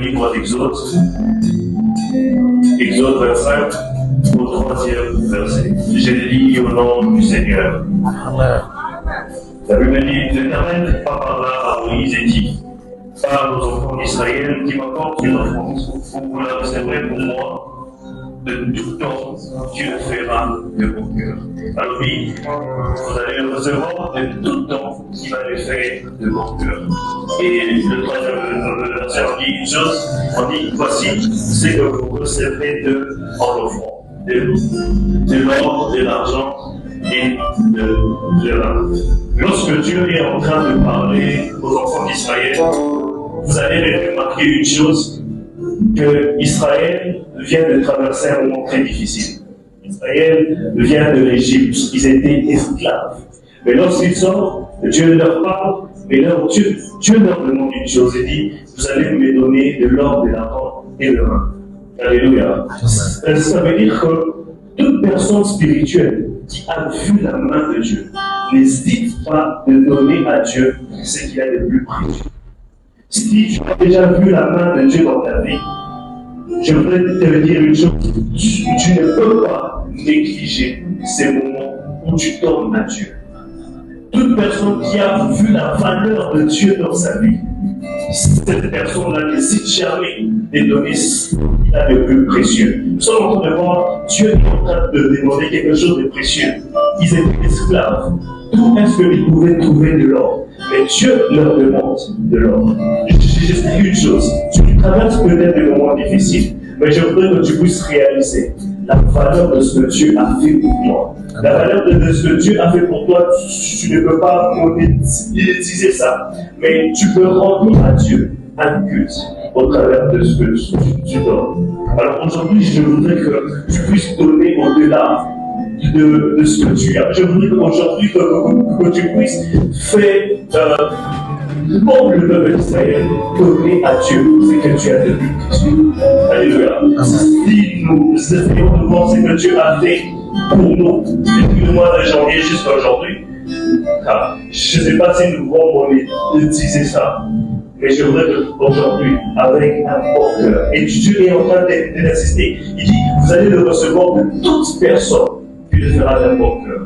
livre d'Exode, Exode 25, au 3e verset. Je lis au nom du Seigneur. La Bible dit, l'Éternel parla à Moïse et dit, parle aux enfants d'Israël qui m'apportent une offrande. Vous la recevrez pour moi. De tout temps, Dieu fera de mon cœur. Alors oui, vous allez le recevoir de tout temps qui va le faire de mon cœur. Et le troisième verset dit une chose, on dit, voici ce que vous recevrez en offrande. De l'or, de l'argent et de l'or. Lorsque Dieu est en train de parler aux enfants d'Israël, vous allez remarquer une chose, que Israël vient de traverser un moment très difficile. Israël vient de l'Égypte, ils étaient esclaves. Mais lorsqu'ils sortent, Dieu leur parle, mais Dieu leur demande une chose, il dit, vous allez me donner de l'or, de l'argent et de l'or. Alléluia. Ça veut dire que toute personne spirituelle qui a vu la main de Dieu n'hésite pas de donner à Dieu ce qu'il a de plus précieux. Si tu as déjà vu la main de Dieu dans ta vie, je voudrais te dire une chose, tu ne peux pas négliger ces moments où tu donnes à Dieu. Toute personne qui a vu la valeur de Dieu dans sa vie, cette personne-là n'hésite jamais de donner ce qu'il a de plus précieux. Nous sommes en train de voir Dieu est en train de demander quelque chose de précieux. Ils étaient esclaves. D'où est-ce qu'ils pouvaient trouver de l'or? Mais Dieu leur demande de l'or. Je sais une chose, tu traverses peut-être des moments difficiles, mais je voudrais que tu puisses réaliser la valeur de ce que Dieu a fait pour toi. La valeur de ce que Dieu a fait pour toi, tu ne peux pas monétiser ça, mais tu peux rendre à Dieu un culte au travers de ce que tu donnes. Alors aujourd'hui, je voudrais que tu puisses donner au-delà de ce que tu as. Je voudrais qu'aujourd'hui, que tu puisses faire, comme le peuple d'Israël, donner à Dieu ce que tu as de plus précieux. Alléluia. Si nous essayons de voir ce que Dieu a fait pour nous, depuis le mois de janvier jusqu'à aujourd'hui, je ne sais pas si nous pouvons monétiser ça. Mais je voudrais qu'aujourd'hui, avec un bon cœur, et Dieu est en train d'insister, il dit, vous allez le recevoir de toute personne qui le fera d'un bon cœur.